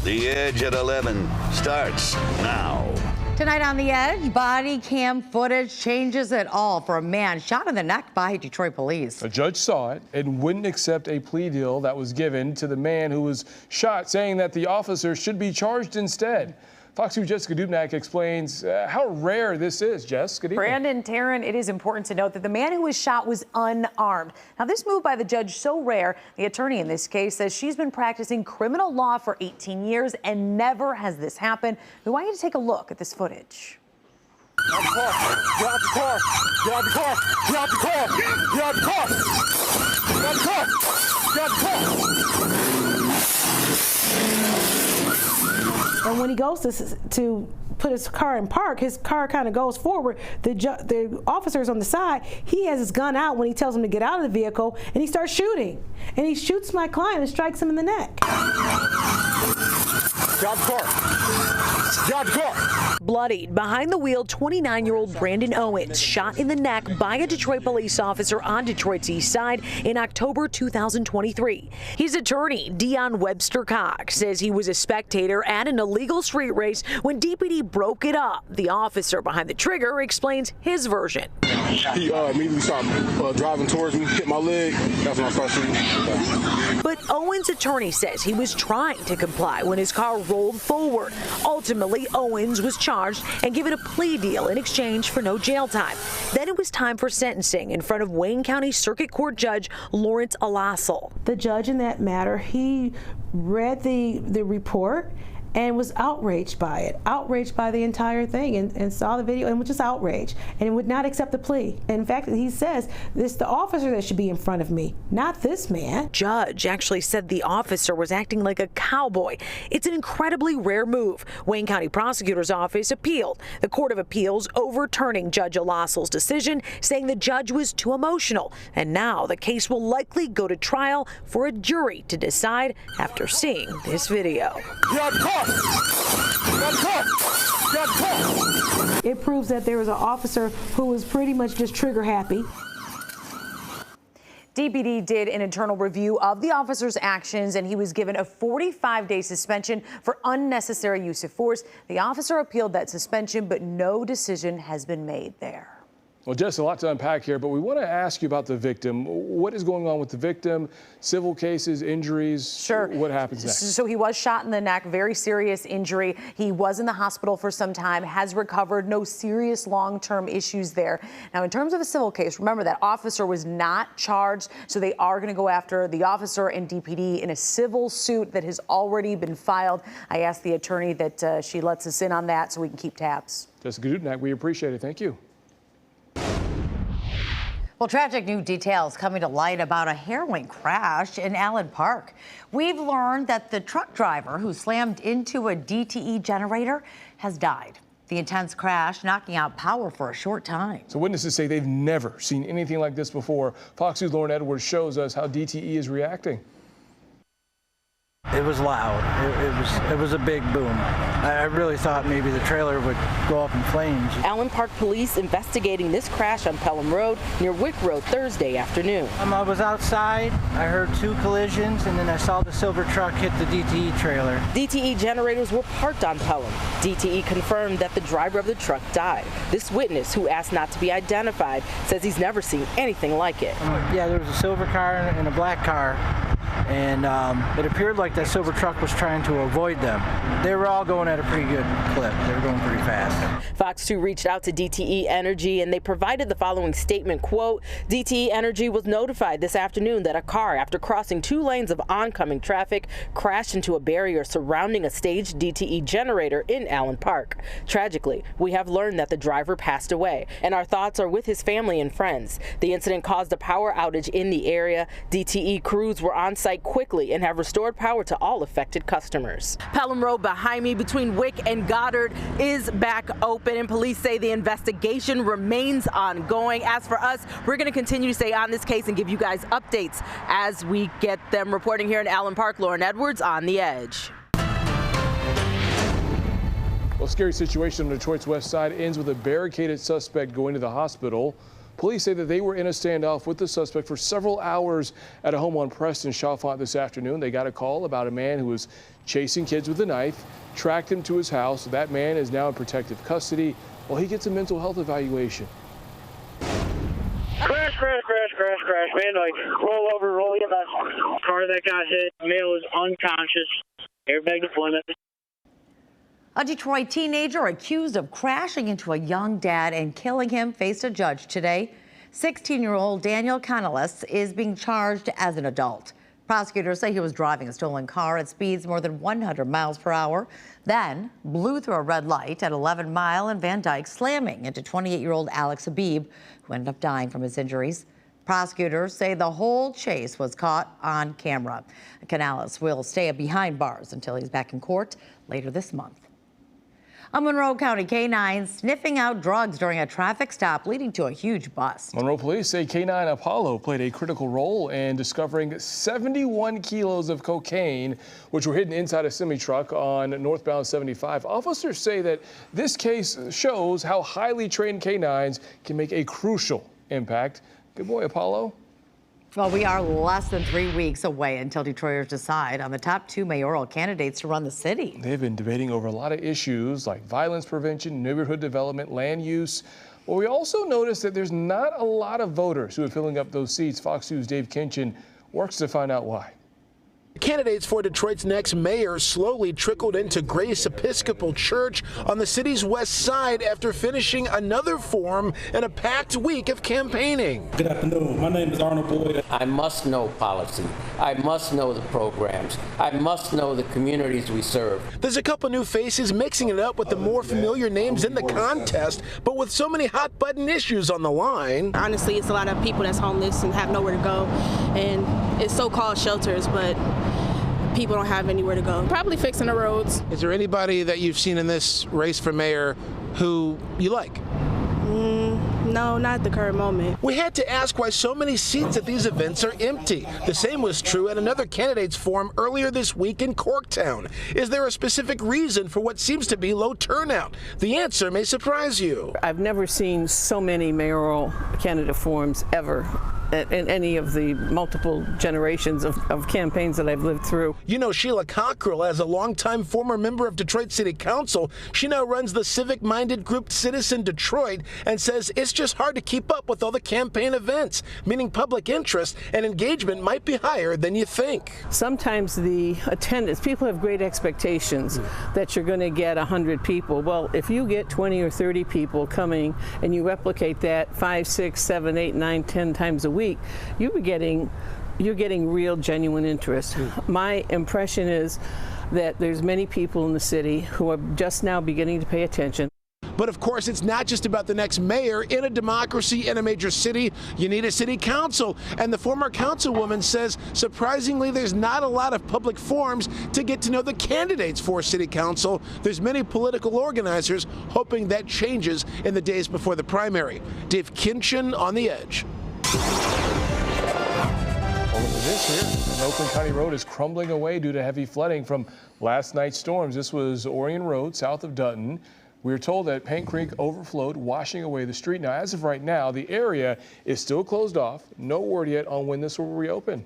The Edge at 11 starts now. Tonight on The Edge, body cam footage changes it all for a man shot in the neck by Detroit police. A judge saw it and wouldn't accept a plea deal that was given to the man who was shot, saying that the officer should be charged instead. Fox 2 Jessica Dubnak explains how rare this is. Jess, good evening. Brandon, Taryn, it is important to note that the man who was shot was unarmed. Now, this move by the judge so rare, the attorney in this case says she's been practicing criminal law for 18 years and never has this happened. We want you to take a look at this footage. Get out the car! Get out the car! Get out the car! Get out the car! Get out the car! Get out the car! Get out the car! And when he goes to put his car in park, his car kind of goes forward. The officer's on the side. He has his gun out when he tells him to get out of the vehicle, and he starts shooting. And he shoots my client and strikes him in the neck. Get out the car! Get out the car! Bloodied, behind the wheel, 29-year-old Brandon Owens shot in the neck by a Detroit police officer on Detroit's east side in October 2023. His attorney, Dion Webster Cox, says he was a spectator at an illegal street race when DPD broke it up. The officer behind the trigger explains his version. He immediately started driving towards me, hit my leg. That's when I started shooting. But Owens' attorney says he was trying to comply when his car rolled forward. Ultimately, Owens was charged and given a plea deal in exchange for no jail time. Then it was time for sentencing in front of Wayne County Circuit Court Judge Lawrence Alassal. The judge in that matter, he read the report and was outraged by it, outraged by the entire thing, and saw the video and was just outraged and would not accept the plea. In fact, he says, it's the officer that should be in front of me, not this man. Judge actually said the officer was acting like a cowboy. It's an incredibly rare move. Wayne County Prosecutor's Office appealed. The Court of Appeals overturning Judge Alassal's decision, saying the judge was too emotional. And now the case will likely go to trial for a jury to decide after seeing this video. It proves that there was an officer who was pretty much just trigger happy. DPD did an internal review of the officer's actions, and he was given a 45-day suspension for unnecessary use of force. The officer appealed that suspension, but no decision has been made there. Well, Jess, a lot to unpack here, but we want to ask you about the victim. What is going on with the victim? Civil cases, injuries? Sure. What happens next? So he was shot in the neck, very serious injury. He was in the hospital for some time, has recovered, no serious long-term issues there. Now, in terms of a civil case, remember that officer was not charged, so they are going to go after the officer and DPD in a civil suit that has already been filed. I asked the attorney that she lets us in on that so we can keep tabs. Jessica Dudnak, we appreciate it. Thank you. Well, tragic new details coming to light about a harrowing crash in Allen Park. We've learned that the truck driver who slammed into a DTE generator has died. The intense crash knocking out power for a short time. So witnesses say they've never seen anything like this before. Fox 2's Lauren Edwards shows us how DTE is reacting. It was loud. It was a big boom. I really thought maybe the trailer would go up in flames. Allen Park police investigating this crash on Pelham Road near Wick Road Thursday afternoon. I was outside, I heard two collisions, and then I saw the silver truck hit the DTE trailer. DTE generators were parked on Pelham. DTE confirmed that the driver of the truck died. This witness, who asked not to be identified, says he's never seen anything like it. Yeah, there was a silver car and a black car, and it appeared like that silver truck was trying to avoid them. They were all going at a pretty good clip. They were going pretty fast. Fox 2 reached out to DTE Energy, and they provided the following statement, quote, DTE Energy was notified this afternoon that a car, after crossing 2 lanes of oncoming traffic, crashed into a barrier surrounding a staged DTE generator in Allen Park. Tragically, we have learned that the driver passed away, and our thoughts are with his family and friends. The incident caused a power outage in the area. DTE crews were on site quickly and have restored power to all affected customers. Pelham Road behind me between Wick and Goddard is back open, and police say the investigation remains ongoing. As for us, we're going to continue to stay on this case and give you guys updates as we get them. Reporting here in Allen Park, Lauren Edwards on The Edge. Well, scary situation on Detroit's west side ends with a barricaded suspect going to the hospital. Police say that they were in a standoff with the suspect for several hours at a home on Preston Chalfont this afternoon. They got a call about a man who was chasing kids with a knife, tracked him to his house. That man is now in protective custody while he gets a mental health evaluation. Crash, man, like, roll in that car that got hit. Male is unconscious. Airbag deployment. A Detroit teenager accused of crashing into a young dad and killing him faced a judge today. 16-year-old Daniel Canales is being charged as an adult. Prosecutors say he was driving a stolen car at speeds more than 100 miles per hour, then blew through a red light at 11 Mile and Van Dyke, slamming into 28-year-old Alex Habib, who ended up dying from his injuries. Prosecutors say the whole chase was caught on camera. Canales will stay behind bars until he's back in court later this month. A Monroe County K-9 sniffing out drugs during a traffic stop, leading to a huge bust. Monroe police say K-9 Apollo played a critical role in discovering 71 kilos of cocaine, which were hidden inside a semi-truck on northbound 75. Officers say that this case shows how highly trained K-9s can make a crucial impact. Good boy, Apollo. Well, we are less than 3 weeks away until Detroiters decide on the top 2 mayoral candidates to run the city. They've been debating over a lot of issues like violence prevention, neighborhood development, land use. Well, we also noticed that there's not a lot of voters who are filling up those seats. Fox News' Dave Kinchin works to find out why. Candidates for Detroit's next mayor slowly trickled into Grace Episcopal Church on the city's west side after finishing another forum in a packed week of campaigning. Good afternoon. My name is Arnold Boyd. I must know policy. I must know the programs. I must know the communities we serve. There's a couple new faces mixing it up with the more familiar names in the contest, but with so many hot-button issues on the line. Honestly, it's a lot of people that's homeless and have nowhere to go, and it's so-called shelters, but people don't have anywhere to go. Probably fixing the roads. Is there anybody that you've seen in this race for mayor who you like? No, not at the current moment. We had to ask why so many seats at these events are empty. The same was true at another candidates forum earlier this week in Corktown. Is there a specific reason for what seems to be low turnout? The answer may surprise you. I've never seen so many mayoral candidate forums ever in any of the multiple generations of campaigns that I've lived through. You know Sheila Cockrell as a longtime former member of Detroit City Council. She now runs the civic-minded group Citizen Detroit and says it's just hard to keep up with all the campaign events, meaning public interest and engagement might be higher than you think. Sometimes the attendance, people have great expectations that you're going to get 100 people. Well, if you get 20 or 30 people coming and you replicate that 5, 6, 7, 8, 9, 10 times a week, you're getting real, genuine interest. My impression is that there's many people in the city who are just now beginning to pay attention. But of course, it's not just about the next mayor. In a democracy in a major city, you need a city council. And the former councilwoman says, surprisingly, there's not a lot of public forums to get to know the candidates for city council. There's many political organizers hoping that changes in the days before the primary. Dave Kinchin on The Edge. Well, look at this here. An Oakland County road is crumbling away due to heavy flooding from last night's storms. This was Orion Road, south of Dutton. We are told that Paint Creek overflowed, washing away the street. Now, as of right now, the area is still closed off. No word yet on when this will reopen.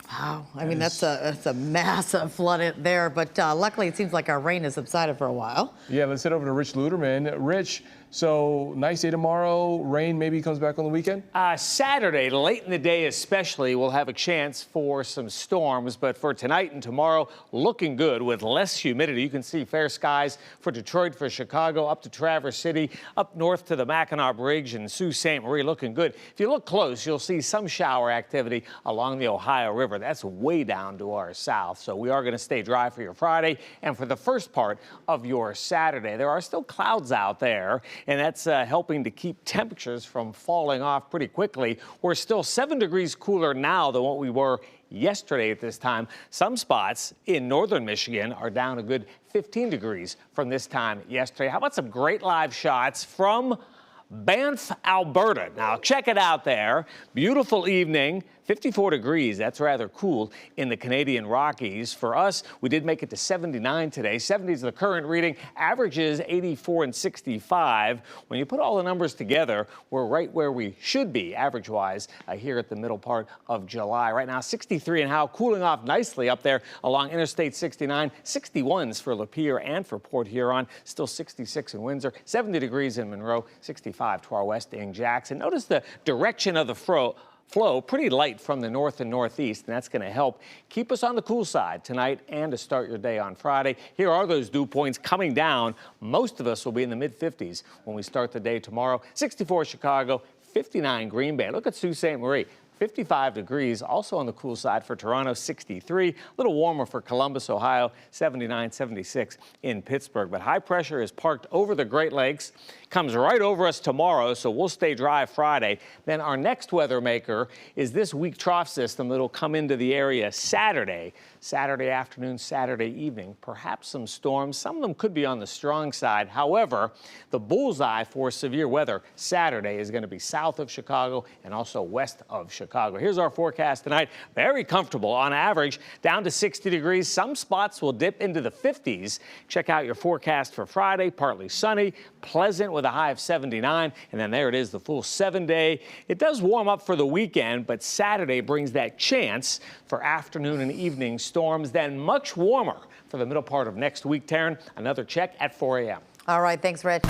Wow, I mean, that's a massive flood there, but luckily it seems like our rain has subsided for a while. Yeah, let's head over to Rich Luderman. Rich, so nice day tomorrow. Rain maybe comes back on the weekend? Saturday, late in the day especially, we'll have a chance for some storms. But for tonight and tomorrow, looking good with less humidity. You can see fair skies for Detroit, for Chicago, up to Traverse City, up north to the Mackinac Bridge and Sault Ste. Marie, looking good. If you look close, you'll see some shower activity along the Ohio River. That's way down to our south. So we are going to stay dry for your Friday and for the first part of your Saturday. There are still clouds out there, and that's helping to keep temperatures from falling off pretty quickly. We're still 7 degrees cooler now than what we were yesterday at this time. Some spots in northern Michigan are down a good 15 degrees from this time yesterday. How about some great live shots from Banff, Alberta? Now, check it out there. Beautiful evening. 54 degrees. That's rather cool in the Canadian Rockies. For us, we did make it to 79 today. 70 is the current reading. Averages 84 and 65. When you put all the numbers together, we're right where we should be average-wise here at the middle part of July. Right now, 63 in Howe, cooling off nicely up there along Interstate 69. 61s for Lapeer and for Port Huron. Still 66 in Windsor. 70 degrees in Monroe. 65 to our west in Jackson. Notice the direction of the flow pretty light from the north and northeast, and that's going to help keep us on the cool side tonight and to start your day on Friday. Here are those dew points coming down. Most of us will be in the mid-50s when we start the day tomorrow. 64 Chicago, 59 Green Bay. Look at Sault Ste. Marie. 55 degrees, also on the cool side for Toronto, 63. A little warmer for Columbus, Ohio, 79, 76 in Pittsburgh. But high pressure is parked over the Great Lakes, comes right over us tomorrow, so we'll stay dry Friday. Then our next weather maker is this weak trough system that'll come into the area Saturday afternoon, Saturday evening. Perhaps some storms. Some of them could be on the strong side. However, the bullseye for severe weather Saturday is going to be south of Chicago and also west of Chicago. Here's our forecast tonight. Very comfortable on average, down to 60 degrees. Some spots will dip into the 50s. Check out your forecast for Friday. Partly sunny, pleasant with a high of 79. And then there it is, the full 7-day. It does warm up for the weekend, but Saturday brings that chance for afternoon and evening storms. Then much warmer for the middle part of next week. Taryn, another check at 4 a.m. All right, thanks, Rich.